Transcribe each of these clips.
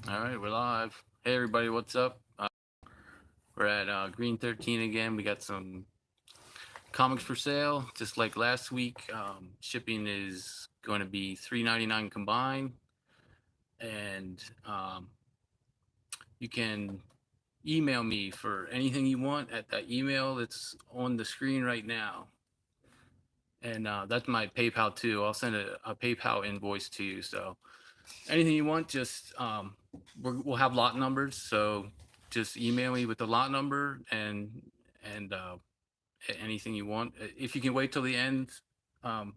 All right, we're live. Hey, everybody, what's up? We're at Green 13 again. We got some comics for sale, just like last week. Shipping is going to be $3.99 combined, and you can email me for anything you want at that email that's on the screen right now. And that's my PayPal too. I'll send a PayPal invoice to you. So anything you want, just we'll have lot numbers. So just email me with the lot number and anything you want. If you can wait till the end, um,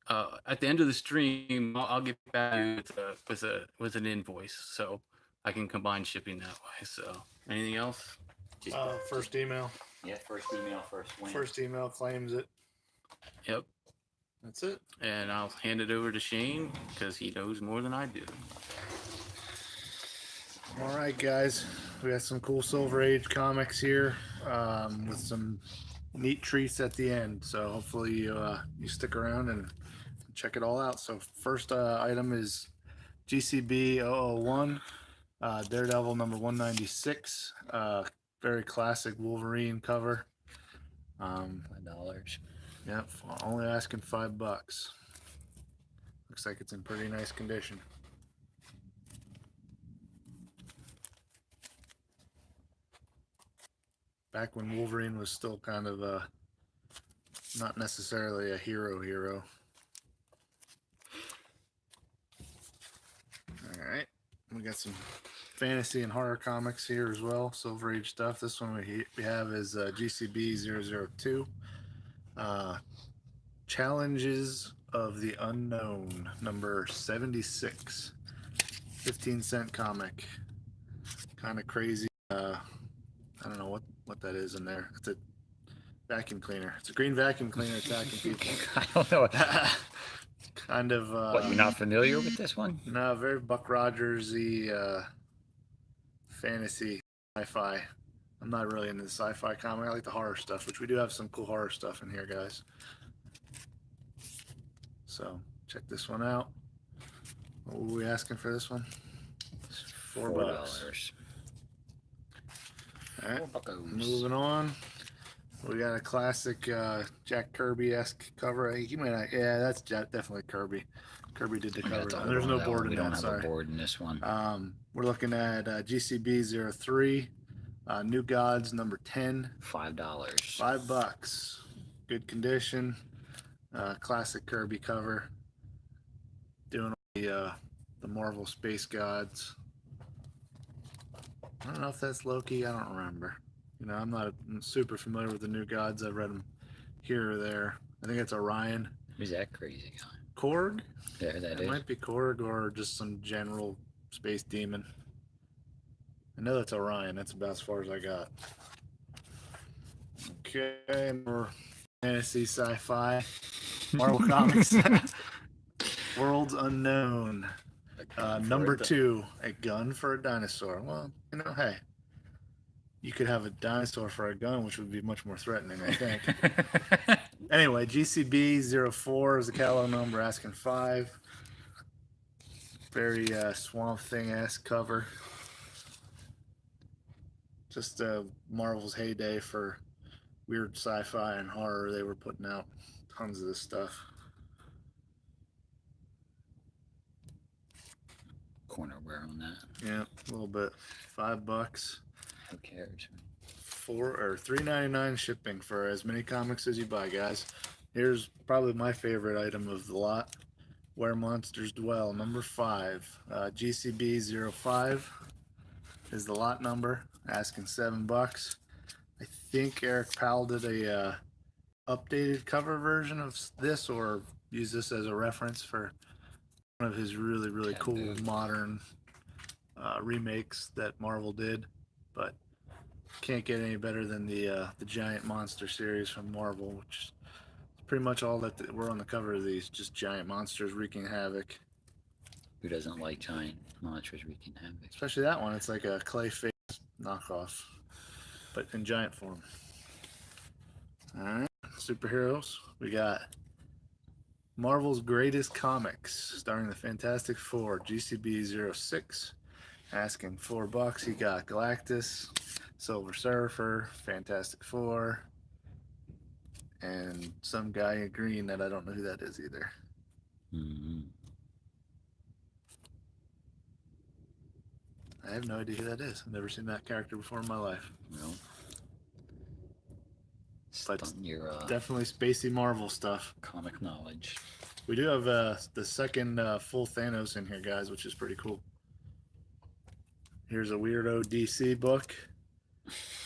at the end of the stream, I'll get back to you with an invoice, so I can combine shipping that way. So anything else? First email. Yeah, first email, first win. First email claims it. Yep. That's it. And I'll hand it over to Shane because he knows more than I do. All right, guys. We got some cool Silver Age comics here with some neat treats at the end. So hopefully you stick around and check it all out. So first item is GCB 001, Daredevil number 196. Very classic Wolverine cover. $5. Yep, only asking $5. Looks like it's in pretty nice condition. Back when Wolverine was still kind of not necessarily a hero. All right, we got some fantasy and horror comics here as well, Silver Age stuff. This one we have is GCB 002, Challenges of the Unknown, number 76, 15-cent comic. Kind of crazy. I don't know what that is in there. It's a vacuum cleaner. It's a green vacuum cleaner attacking people. I don't know. Kind of. What, you're not familiar with this one? No, very Buck Rogers-y fantasy sci-fi. I'm not really into the sci-fi comic. I like the horror stuff, which we do have some cool horror stuff in here, guys. So check this one out. What were we asking for this one? $4. All right, moving on. We got a classic Jack Kirby-esque cover. He might not, yeah, that's definitely Kirby. Kirby did the cover. There's no board in that. We don't have sorry. a board in this one. We're looking at GCB 03, New Gods number 10. $5. $5. Good condition. Classic Kirby cover. Doing the Marvel Space Gods. I don't know if that's Loki. I don't remember. You know, I'm not super familiar with the New Gods. I've read them here or there. I think it's Orion. Who's that crazy guy? Korg? Yeah, that It might be Korg or just some general space demon. I know that's Orion. That's about as far as I got. Okay, more fantasy sci-fi. Marvel Comics. Worlds Unknown. Number 2, a gun for a dinosaur. Well, you know, hey, you could have a dinosaur for a gun, which would be much more threatening, I think. Anyway, GCB 04 is the catalog number, asking $5. Very Swamp Thing-esque cover. Just Marvel's heyday for weird sci-fi and horror. They were putting out tons of this stuff. Cornerware on that. Yeah, a little bit. $5. Who cares? $3.99 shipping for as many comics as you buy, guys. Here's probably my favorite item of the lot. Where Monsters Dwell, number 5. GCB 05 is the lot number, asking $7. I think Eric Powell did a updated cover version of this, or use this as a reference for one of his really cool modern remakes that Marvel did, but can't get any better than the Giant Monster series from Marvel, which is pretty much all that we're on the cover of these, just giant monsters wreaking havoc. Who doesn't like giant monsters wreaking havoc? Especially that one. It's like a clay face knockoff, but in giant form. All right, superheroes. We got Marvel's Greatest Comics, starring the Fantastic Four, GCB 06. asking $4. He got Galactus, Silver Surfer, Fantastic Four, and some guy in green that I don't know who that is either. Mm-hmm. I have no idea who that is. I've never seen that character before in my life. Well, But stunt your definitely spacey Marvel stuff. comic knowledge. We do have the second full Thanos in here, guys, which is pretty cool. Here's a weirdo DC book.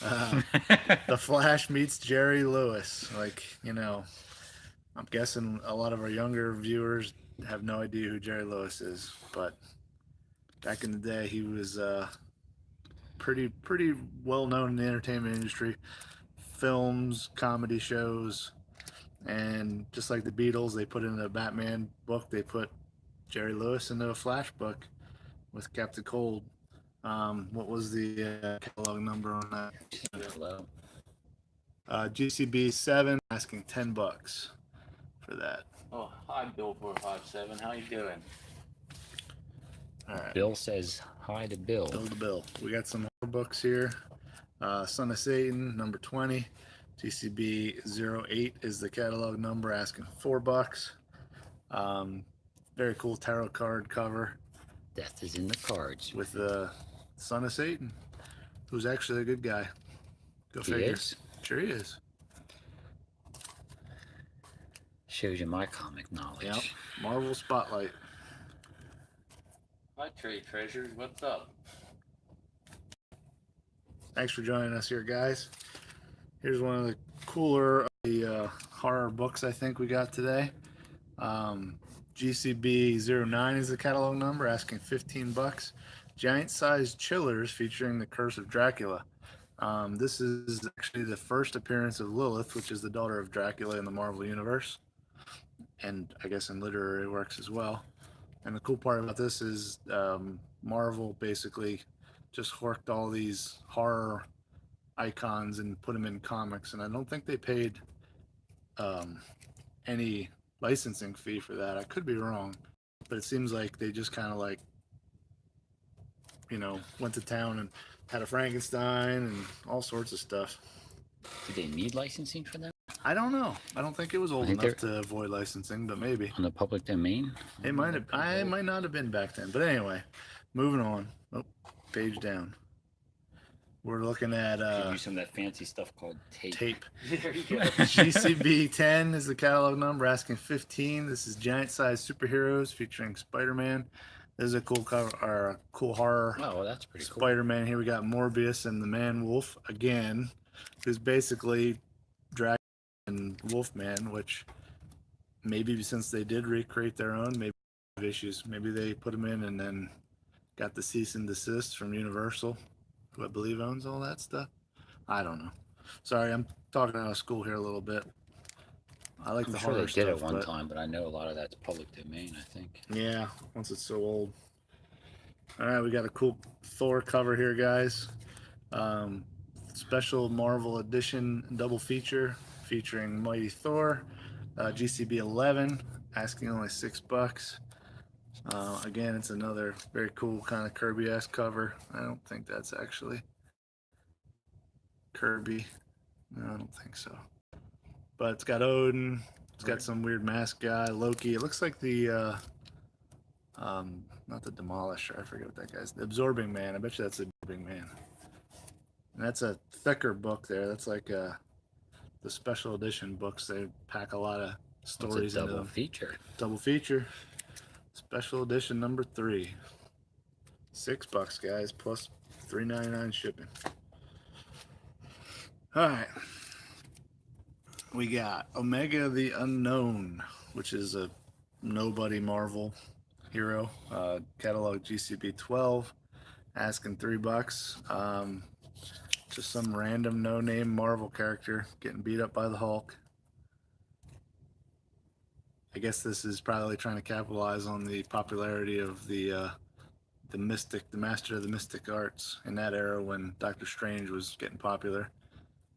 The Flash meets Jerry Lewis. Like, you know, I'm guessing a lot of our younger viewers have no idea who Jerry Lewis is, but back in the day, he was pretty well known in the entertainment industry, films, comedy shows, and just like the Beatles, they put in a Batman book, they put Jerry Lewis into a Flash book with Captain Cold. What was the catalog number on that? Hello. GCB 7, asking $10 for that. Oh, hi, Bill 457. How you doing? All right. Bill says hi to Bill. Bill to Bill. We got some more books here. Son of Satan, number 20. GCB 08 is the catalog number, asking $4. Very cool tarot card cover Death is in the cards. with the Son of Satan, who's actually a good guy. Go He figure. is. Sure he is. Shows you my comic knowledge. Yep. Marvel Spotlight. Hi, Trade Treasures. What's up? Thanks for joining us here, guys. Here's one of the cooler of the horror books I think we got today. GCB 09 is the catalog number, asking $15. Giant-sized chillers featuring the Curse of Dracula. This is actually the first appearance of Lilith, which is the daughter of Dracula in the Marvel Universe, and I guess in literary works as well. And the cool part about this is Marvel basically just horked all these horror icons and put them in comics, and I don't think they paid any licensing fee for that. I could be wrong, but it seems like they just kind of like, you know, went to town and had a Frankenstein and all sorts of stuff. Did they need licensing for that? I don't know. I don't think it was old I think enough to avoid licensing, but maybe On the public domain? it might have. I might not have been back then. But anyway, moving on. Oh, page down. We're looking at Could use some of that fancy stuff called tape. tape. There you go. GCB 10 is the catalog number, asking 15. This is giant-sized superheroes featuring Spider-Man. This is a cool cover, or a cool horror. Oh, well, that's pretty cool. Spider-Man. Here we got Morbius and the Man-Wolf again, who's basically Dragon and Wolfman, which maybe since they did recreate their own, maybe have issues. Maybe they put them in and then got the cease and desist from Universal, who I believe owns all that stuff. I don't know. Sorry, I'm talking out of school here a little bit. I like I'm the sure horror they did stuff, it one but time, but I know a lot of that's public domain, I think. yeah, once it's so old. All right, we got a cool Thor cover here, guys. Special Marvel Edition double feature featuring Mighty Thor. GCB 11, asking only $6. Again, it's another very cool kind of Kirby-esque cover. I don't think that's actually Kirby. No, I don't think so. But it's got Odin. It's got some weird mask guy, Loki. It looks like the not the Demolisher. I forget what that guy's. The Absorbing Man. I bet you that's the Absorbing Man. And that's a thicker book there. That's like the special edition books. They pack a lot of stories It's a into double them. feature. Double feature. Special edition number 3. $6, guys, plus $3.99 shipping. All right. We got Omega the Unknown, which is a nobody Marvel hero. Catalog GCB 12, asking $3. Just some random no-name Marvel character getting beat up by the Hulk. I guess this is probably trying to capitalize on the popularity of the Mystic, the Master of the Mystic Arts in that era when Doctor Strange was getting popular.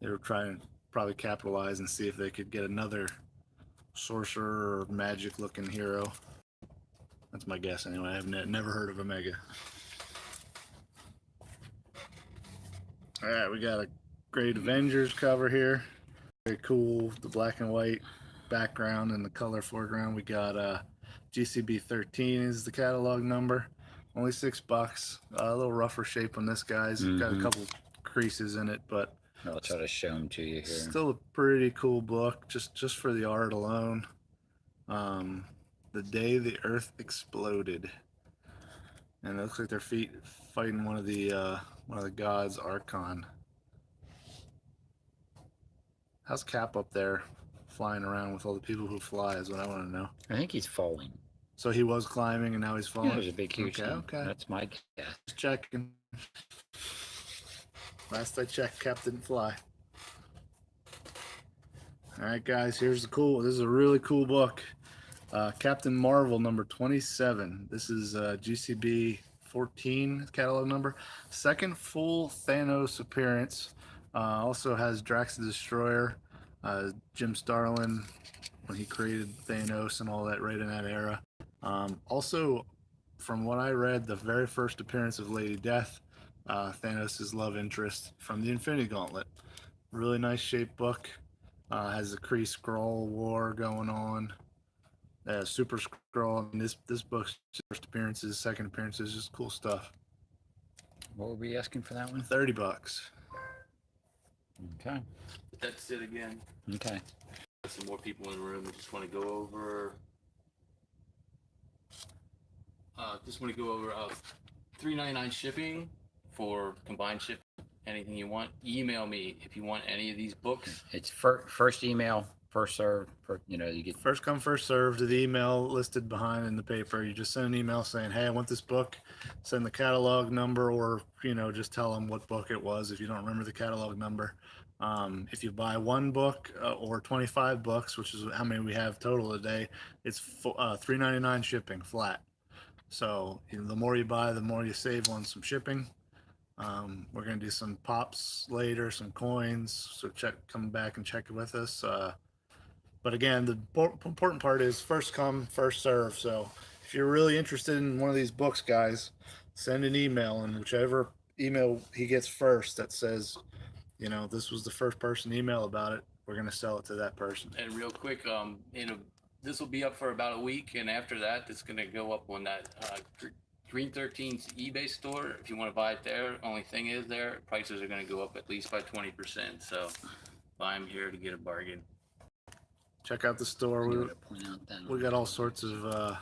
They were trying to probably capitalize and see if they could get another sorcerer or magic-looking hero. That's my guess anyway. I've never heard of Omega. All right, we got a great Avengers cover here. Very cool. The black and white background and the color foreground. We got GCB 13 is the catalog number. Only $6. A little rougher shape on this, guys. Got a couple creases in it, but I'll try to show them to you here. still a pretty cool book, just for the art alone. The day the Earth exploded, and it looks like they're fighting one of the gods, Archon. How's Cap up there, flying around with all the people who fly? Is what I want to know. I think he's falling. So he was climbing, and now he's falling. Yeah, there's a big, huge thing. Okay. That's my guess. Just checking. Last I checked, Cap didn't fly. All right, guys. Here's the cool. This is a really cool book. Captain Marvel number 27. This is GCB 14 catalog number. Second full Thanos appearance. Also has Drax the Destroyer, Jim Starlin when he created Thanos and all that right in that era. Also, from what I read, the very first appearance of Lady Death, Thanos' love interest from the Infinity Gauntlet. Really nice shaped book. Has the Kree Skrull War going on. Super Skrull, and this book's first appearances, second appearances, just cool stuff. What were we asking for that one? $30. Okay. That's it again. Okay. Some more people in the room. I just want to go over. $3.99 shipping for combined shipping. Anything you want, email me if you want any of these books. It's first email, first serve. You get First come, first serve to the email listed behind in the paper. You just send an email saying, hey, I want this book. Send the catalog number, or just tell them what book it was if you don't remember the catalog number. If you buy one book or 25 books, which is how many we have total today, it's $3.99 shipping flat. So the more you buy, the more you save on some shipping. We're going to do some pops later, some coins, so come back and check it with us. But again, the important part is first come, first serve. So if you're really interested in one of these books, guys, send an email, and whichever email he gets first that says, this was the first person to email about it, we're going to sell it to that person. And real quick, this will be up for about a week, and after that, it's going to go up on that Green 13's eBay store. If you want to buy it there, only thing is prices are going to go up at least by 20%. So buy them here to get a bargain. Check out the store. I'm gonna point out that We got all sorts of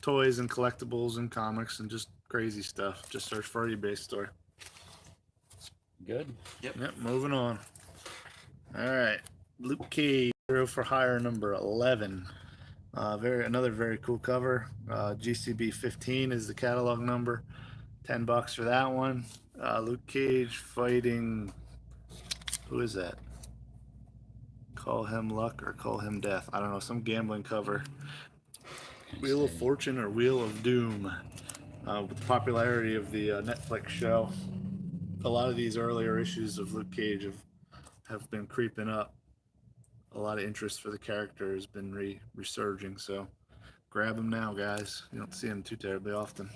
toys and collectibles and comics and just crazy stuff. Just search for our eBay store. Good. Yep, moving on. All right. Luke Cage, Hero for Hire number 11. Another very cool cover. GCB 15 is the catalog number. $10 for that one. Luke Cage fighting, who is that? Call him Luck or call him Death. I don't know, some gambling cover. Wheel of Fortune or Wheel of Doom. With the popularity of the Netflix show, a lot of these earlier issues of Luke Cage have been creeping up. A lot of interest for the character has been resurging, so grab them now, guys. You don't see them too terribly often.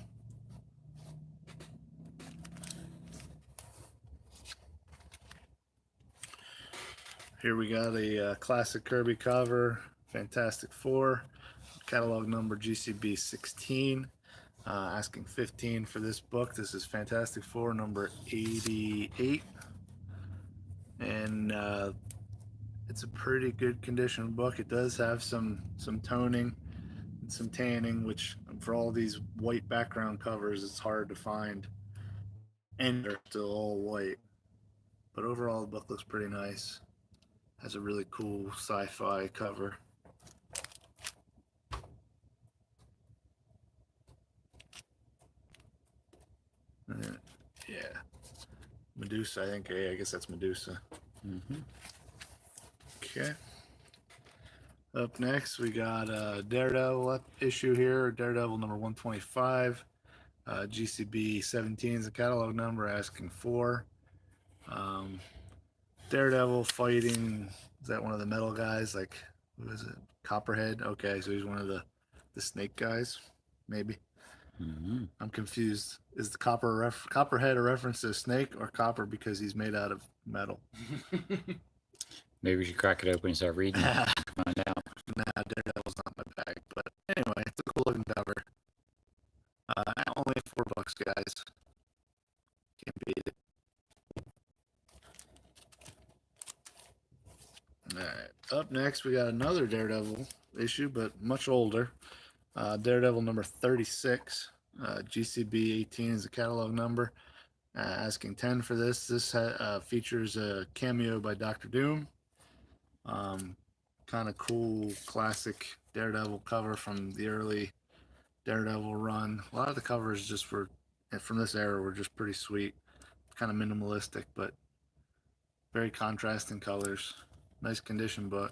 Here we got a classic Kirby cover, Fantastic Four, catalog number GCB 16. Asking 15 for this book. This is Fantastic Four number 88, and it's a pretty good condition book. It does have some toning and some tanning, which for all these white background covers, it's hard to find, and they're still all white. But overall, the book looks pretty nice. Has a really cool sci-fi cover. Yeah, Medusa. I think. Yeah, I guess that's Medusa. Okay. Up next, we got Daredevil issue here. Daredevil number 125. GCB 17 is the catalog number. Asking for. Daredevil fighting. Is that one of the metal guys? Like, who is it? Copperhead. Okay, so he's one of the snake guys, maybe. Mm-hmm. I'm confused. Is the copperhead a reference to a snake or copper because he's made out of metal? Maybe we should crack it open and start reading. Nah, Find out. Daredevil's not my bag. But anyway, it's a cool looking cover. Only $4, guys. Can't beat it. All right. Up next, we got another Daredevil issue, but much older. Daredevil number 36. GCB 18 is the catalog number. Asking 10 for this. This features a cameo by Doctor Doom. Kind of cool, classic Daredevil cover from the early Daredevil run. A lot of the covers just were from this era were just pretty sweet, kind of minimalistic, but very contrasting colors. Nice condition book.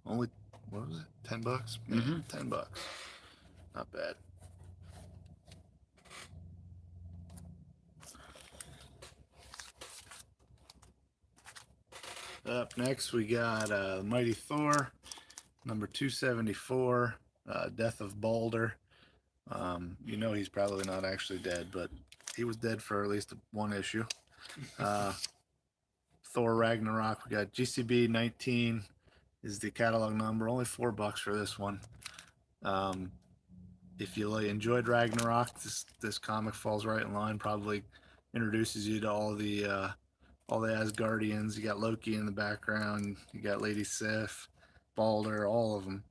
Only what was it? $10? Yeah, Mhm. $10. Not bad. Up next, we got Mighty Thor, number 274, Death of Balder. You know he's probably not actually dead, but he was dead for at least one issue. Thor Ragnarok. We got GCB 19 is the catalog number. Only $4 for this one. If you enjoyed Ragnarok, this comic falls right in line. Probably introduces you to all the Asgardians. You got Loki in the background. You got Lady Sif, Balder, all of them.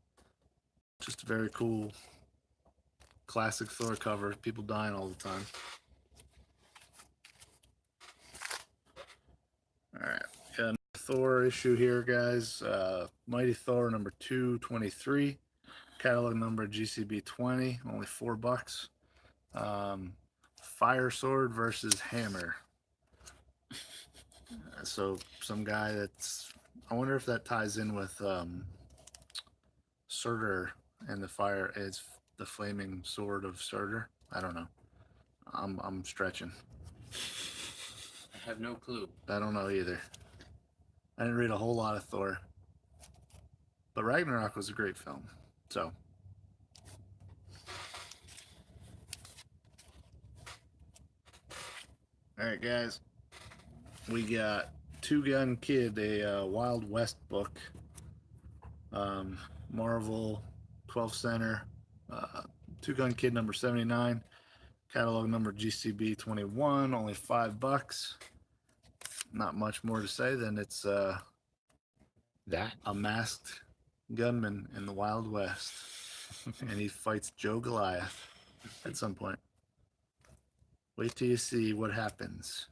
Just a very cool classic Thor cover. People dying all the time. All right, got another Thor issue here, guys. Mighty Thor number 223, catalog number GCB 20, only $4. Fire Sword versus Hammer. So some guy that's, I wonder if that ties in with Surtur and the fire is the flaming sword of Surtur. I don't know. I'm stretching. I have no clue. I don't know either. I didn't read a whole lot of Thor, but Ragnarok was a great film. So, all right, guys, we got Two Gun Kid, a Wild West book. Marvel 12 center. Two Gun Kid number 79. Catalog number GCB 21. Only $5. Not much more to say than it's That. a masked gunman in the Wild West, and he fights Joe Goliath at some point. Wait till you see what happens.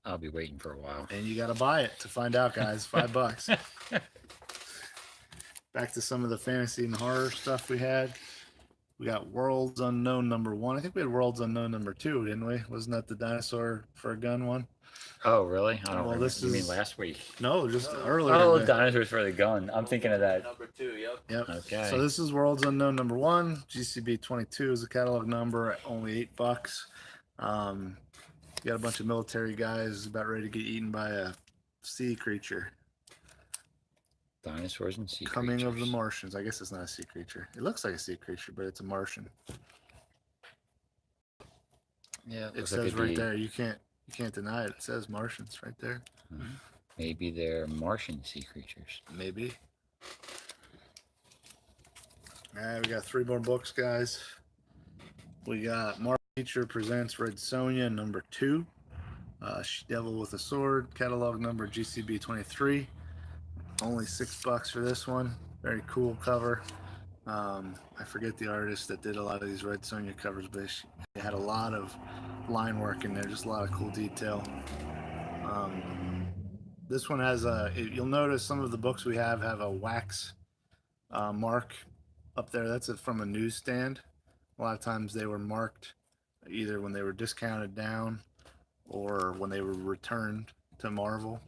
I'll be waiting for a while. And you got to buy it to find out, guys. $5. Back to some of the fantasy and horror stuff we had. We got Worlds Unknown number 1. I think we had Worlds Unknown number 2, didn't we? Wasn't that the dinosaur for a gun one? Oh, really? I don't Well, remember. this You mean is- last week? No, just No. earlier. Oh, in the- dinosaurs for the gun. I'm thinking of that. Number 2, yep. Yep. Okay. So this is Worlds Unknown number 1. GCB 22 is the catalog number. Only $8. You got a bunch of military guys about ready to get eaten by a sea creature. Dinosaurs and sea Coming creatures. of the Martians. I guess it's not a sea creature. It looks like a sea creature, but it's a Martian. Yeah, It looks says like right it'd be- there. You can't deny it. It says Martians right there. Maybe they're Martian sea creatures. Maybe. All right, we got 3 more books, guys. We got Marvel Teacher Presents Red Sonja number 2. She-Devil with a Sword, catalog number GCB 23. Only $6 for this one. Very cool cover. I forget the artist that did a lot of these Red Sonja covers, but she had a lot of line work in there, just a lot of cool detail. This one has you'll notice some of the books we have a wax mark up there. That's from a newsstand. A lot of times they were marked either when they were discounted down or when they were returned to Marvel.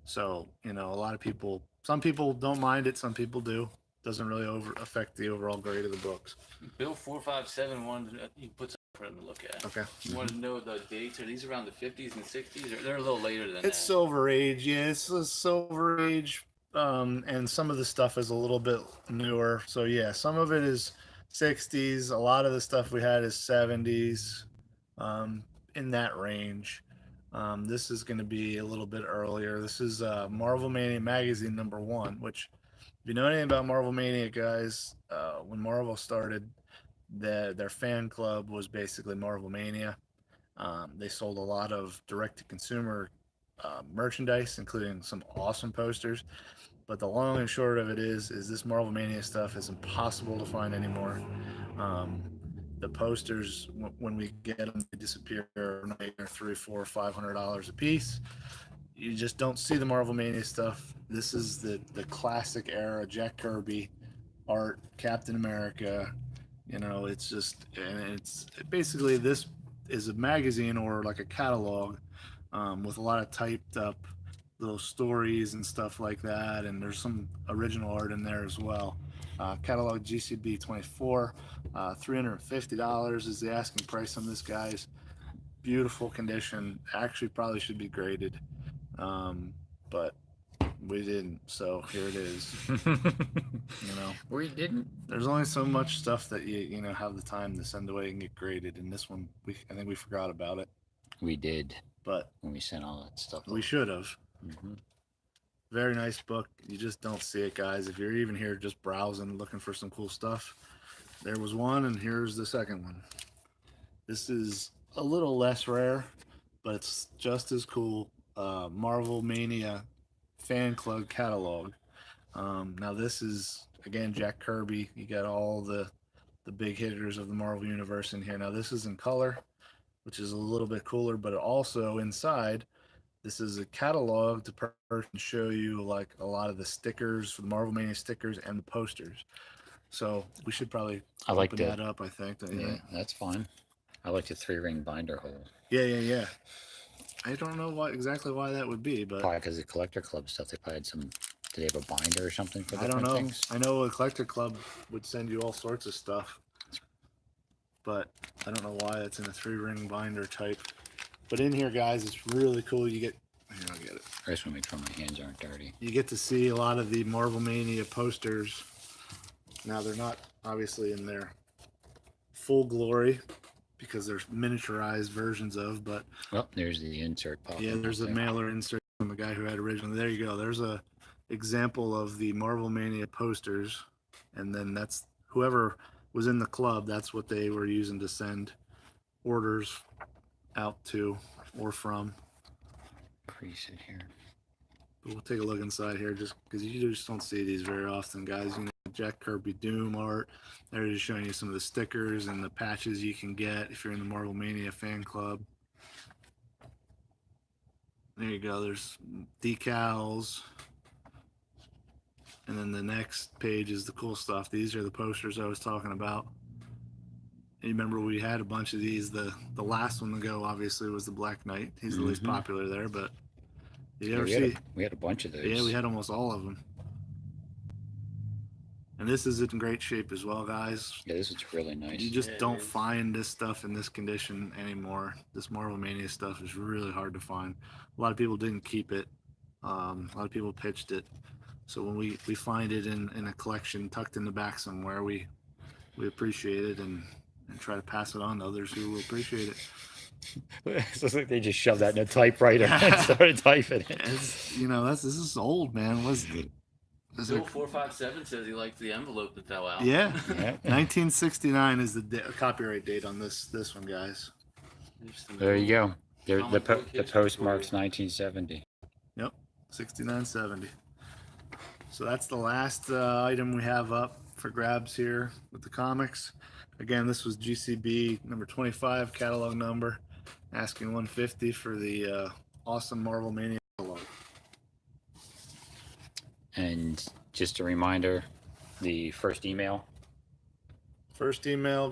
So, a lot of people, some people don't mind it, some people do. Doesn't really affect the overall grade of the books. Bill 457 wanted you put something for him to look at. Okay. You wanted to know the dates. Are these around the 50s and 60s, or they're a little later than that? It's Silver Age, yeah. It's a Silver Age and some of the stuff is a little bit newer. So yeah, some of it is 60s. A lot of the stuff we had is 70s, in that range. This is going to be a little bit earlier. This is Marvel Mania magazine #1, which, if you know anything about Marvel Mania, guys, when Marvel started, their fan club was basically Marvel Mania. They sold a lot of direct-to-consumer merchandise, including some awesome posters. But the long and short of it is this Marvel Mania stuff is impossible to find anymore. Um, the posters, when we get them, they disappear. They're $3, $4, $500 a piece. You just don't see the Marvel Mania stuff. This is the classic era Jack Kirby art, Captain America. It's just, and it's basically, this is a magazine or like a catalog, with a lot of typed up little stories and stuff like that. And there's some original art in there as well. Catalog GCB 24, $350 is the asking price on this, guys. Beautiful condition. Actually, probably should be graded, but we didn't. So here it is. We didn't. There's only so much stuff that you have the time to send away and get graded. And this one, I think we forgot about it. We did. But when we sent all that stuff. We should have. Mm-hmm. Very nice book. You just don't see it, guys. If you're even here just browsing, looking for some cool stuff, there was one, and here's the second one. This is a little less rare, but it's just as cool. Marvel Mania fan club catalog. Now this is, again, Jack Kirby. You got all the big hitters of the Marvel universe in here. Now this is in color, which is a little bit cooler, but also inside, this is a catalog to show you like a lot of the stickers for the Marvel Mania stickers and the posters. So we should probably open that up, I think. Yeah, that's fine. I like the 3-ring binder hole. Yeah. I don't know exactly why that would be, but probably because the collector club stuff. They probably had some. Did they have a binder or something for different I don't know. things? I know a collector club would send you all sorts of stuff, but I don't know why it's in a 3-ring binder type. But in here, guys, it's really cool. You get, here, I'll get it. I just want to make sure my hands aren't dirty. You get to see a lot of the Marvel Mania posters. Now, they're not obviously in their full glory because there's miniaturized versions of, but... Well, there's the insert pop. Yeah, there's a mailer insert from the guy who had originally. There you go. There's a example of the Marvel Mania posters. And then that's whoever was in the club, that's what they were using to send orders out to or from. Preset here. But we'll take a look inside here, just because you just don't see these very often, guys. Jack Kirby Doom art. They're just showing you some of the stickers and the patches you can get if you're in the Marvel Mania fan club. There you go. There's decals. And then the next page is the cool stuff. These are the posters I was talking about. You remember we had a bunch of these. The last one to go, obviously, was the Black Knight. He's the least popular there, but you ever see? We had a bunch of those. Yeah, we had almost all of them. And this is in great shape as well, guys. Yeah, this is really nice. You just don't find this stuff in this condition anymore. This Marvel Mania stuff is really hard to find. A lot of people didn't keep it. A lot of people pitched it. So when we find it in a collection tucked in the back somewhere, we appreciate it and try to pass it on to others who will appreciate it. It looks like they just shoved that in a typewriter and started typing it. This is old, man. Bill 457 says he likes the envelope that fell out. Yeah. 1969 is the copyright date on this one, guys. There you go. The postmark's 1970. Yep, 6970. So that's the last item we have up for grabs here with the comics. Again, this was GCB number 25, catalog number, asking $150 for the awesome Marvel Mania catalog. And just a reminder, the first email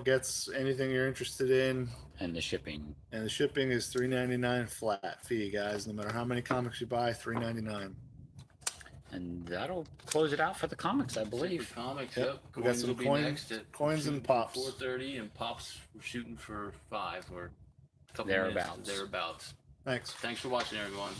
gets anything you're interested in. And the shipping. And the shipping is $3.99 flat fee, guys. No matter how many comics you buy, $3.99. And that'll close it out for the comics, I believe. Comics, yep. We got some coins and pops. 4:30, and pops we're shooting for 5 or a couple thereabouts. Minutes, thereabouts. Thanks. Thanks for watching, everyone.